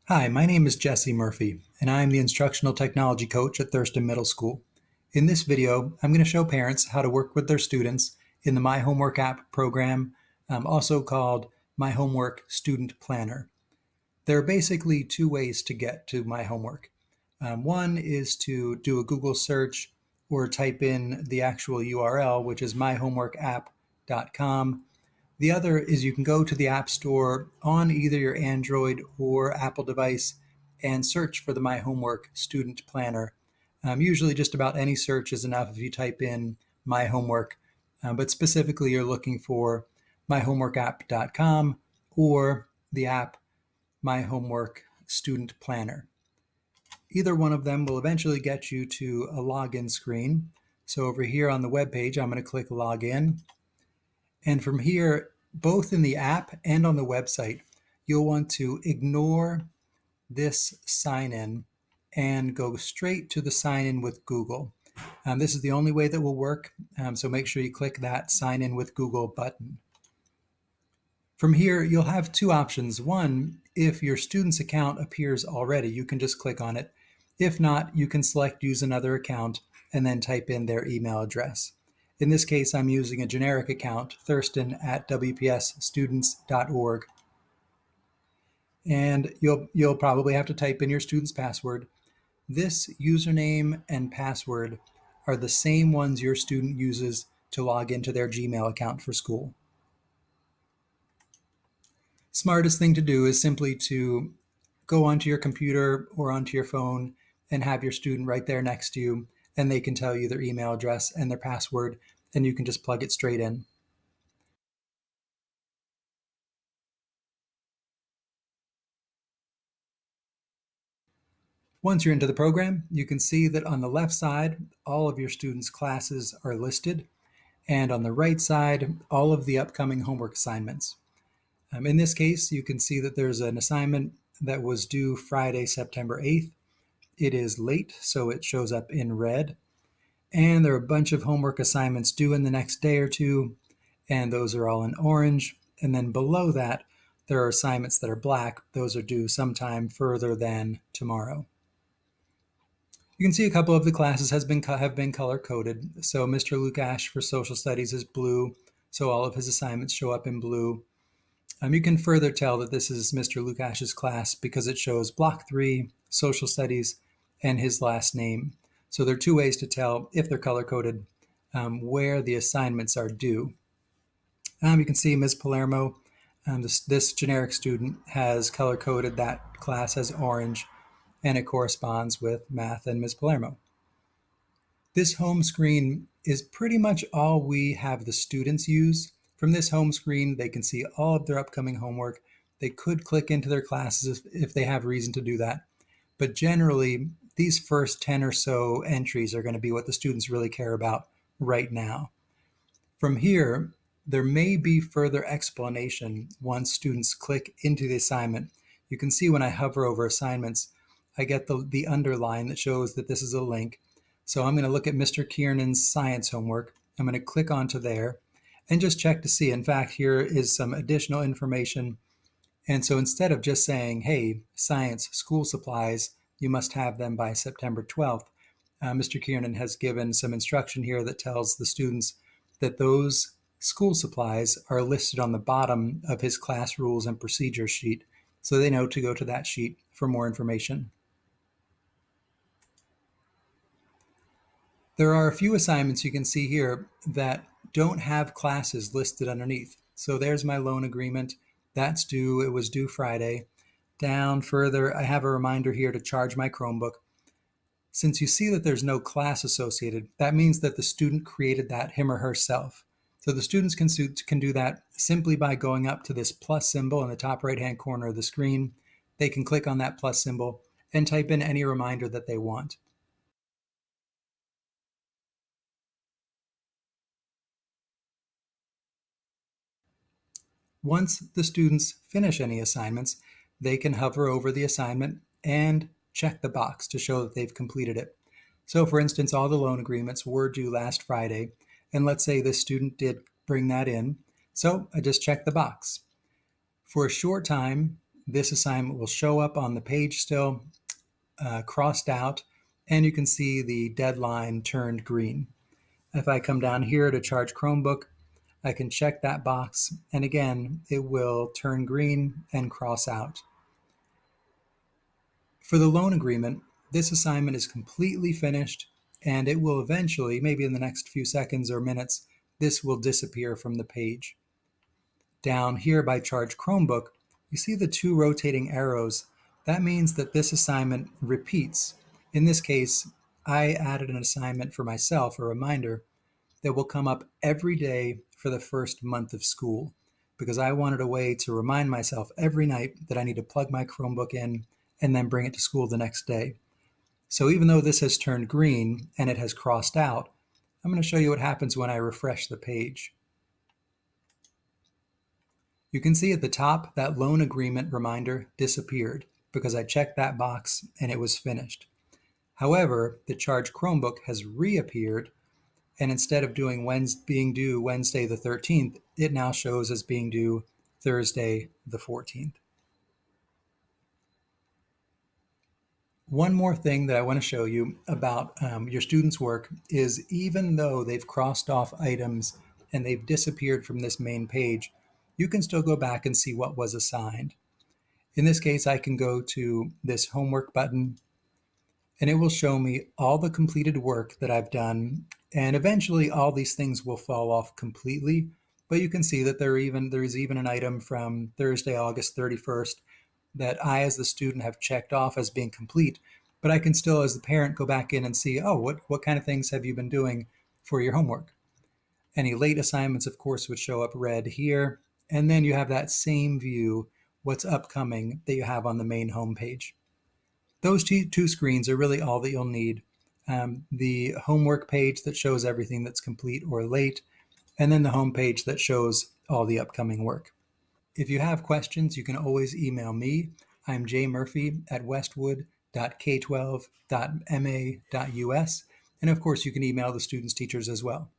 Hi, my name is Jesse Murphy, and I am the Instructional Technology Coach at Thurston Middle School. In this video, I'm going to show parents how to work with their students in the MyHomework app program, also called MyHomework Student Planner. There are basically two ways to get to MyHomework. One is to do a Google search or type in the actual URL, which is myhomeworkapp.com. The other is you can go to the App Store on either your Android or Apple device and search for the My Homework Student Planner. Usually just about any search is enough if you type in My Homework, but specifically you're looking for myhomeworkapp.com or the app My Homework Student Planner. Either one of them will eventually get you to a login screen. So over here on the web page, I'm going to click Login. And from here, both in the app and on the website, you'll want to ignore this sign in and go straight to the sign in with Google. This is the only way that will work, so make sure you click that sign in with Google button. From here, you'll have two options. One, if your student's account appears already, you can just click on it. If not, you can select use another account and then type in their email address. In this case, I'm using a generic account, thurston@wpsstudents.org. And you'll probably have to type in your student's password. This username and password are the same ones your student uses to log into their Gmail account for school. Smartest thing to do is simply to go onto your computer or onto your phone and have your student right there next to you, and they can tell you their email address and their password, and you can just plug it straight in. Once you're into the program, you can see that on the left side, all of your students' classes are listed, and on the right side, all of the upcoming homework assignments. In this case, you can see that there's an assignment that was due Friday, September 8th. It is late, so it shows up in red. And there are a bunch of homework assignments due in the next day or two, and those are all in orange. And then below that, there are assignments that are black. Those are due sometime further than tomorrow. You can see a couple of the classes have been color-coded. So Mr. Lukash for Social Studies is blue, so all of his assignments show up in blue. You can further tell that this is Mr. Lukash's class because it shows Block 3, Social Studies, and his last name. So there are two ways to tell, if they're color-coded, where the assignments are due. You can see Ms. Palermo, this generic student, has color-coded that class as orange, and it corresponds with math and Ms. Palermo. This home screen is pretty much all we have the students use. From this home screen, they can see all of their upcoming homework. They could click into their classes if they have reason to do that. But generally, these first 10 or so entries are going to be what the students really care about right now. From here, there may be further explanation once students click into the assignment. You can see when I hover over assignments, I get the underline that shows that this is a link. So I'm going to look at Mr. Kiernan's science homework. I'm going to click onto there and just check to see. In fact, here is some additional information. And so instead of just saying, hey, science school supplies, you must have them by September 12th, Mr. Kiernan has given some instruction here that tells the students that those school supplies are listed on the bottom of his class rules and procedures sheet, so they know to go to that sheet for more information. There are a few assignments you can see here that don't have classes listed underneath. So there's my loan agreement. That's due. It was due Friday. Down further, I have a reminder here to charge my Chromebook. Since you see that there's no class associated, that means that the student created that him or herself. So the students can do that simply by going up to this plus symbol in the top right-hand corner of the screen. They can click on that plus symbol and type in any reminder that they want. Once the students finish any assignments, they can hover over the assignment and check the box to show that they've completed it. So for instance, all the loan agreements were due last Friday, and let's say this student did bring that in, so I just check the box. For a short time, this assignment will show up on the page still, crossed out, and you can see the deadline turned green. If I come down here to charge Chromebook, I can check that box, and again, it will turn green and cross out. For the loan agreement, this assignment is completely finished, and it will eventually, maybe in the next few seconds or minutes, this will disappear from the page. Down here by Charge Chromebook, you see the two rotating arrows. That means that this assignment repeats. In this case, I added an assignment for myself, a reminder, that will come up every day for the first month of school, because I wanted a way to remind myself every night that I need to plug my Chromebook in and then bring it to school the next day. So even though this has turned green and it has crossed out, I'm going to show you what happens when I refresh the page. You can see at the top that loan agreement reminder disappeared because I checked that box and it was finished. However, the Charge Chromebook has reappeared, and instead of being due Wednesday the 13th, it now shows as being due Thursday the 14th. One more thing that I want to show you about your students' work is, even though they've crossed off items and they've disappeared from this main page, you can still go back and see what was assigned. In this case, I can go to this homework button, and it will show me all the completed work that I've done, and eventually all these things will fall off completely. But you can see that there's even an item from Thursday, August 31st that I, as the student, have checked off as being complete. But I can still, as the parent, go back in and see, oh, what kind of things have you been doing for your homework? Any late assignments, of course, would show up red here. And then you have that same view, what's upcoming, that you have on the main home page. Those two screens are really all that you'll need. The homework page that shows everything that's complete or late, and then the home page that shows all the upcoming work. If you have questions, you can always email me. I'm jmurphy@westwood.k12.ma.us. And of course, you can email the students' teachers as well.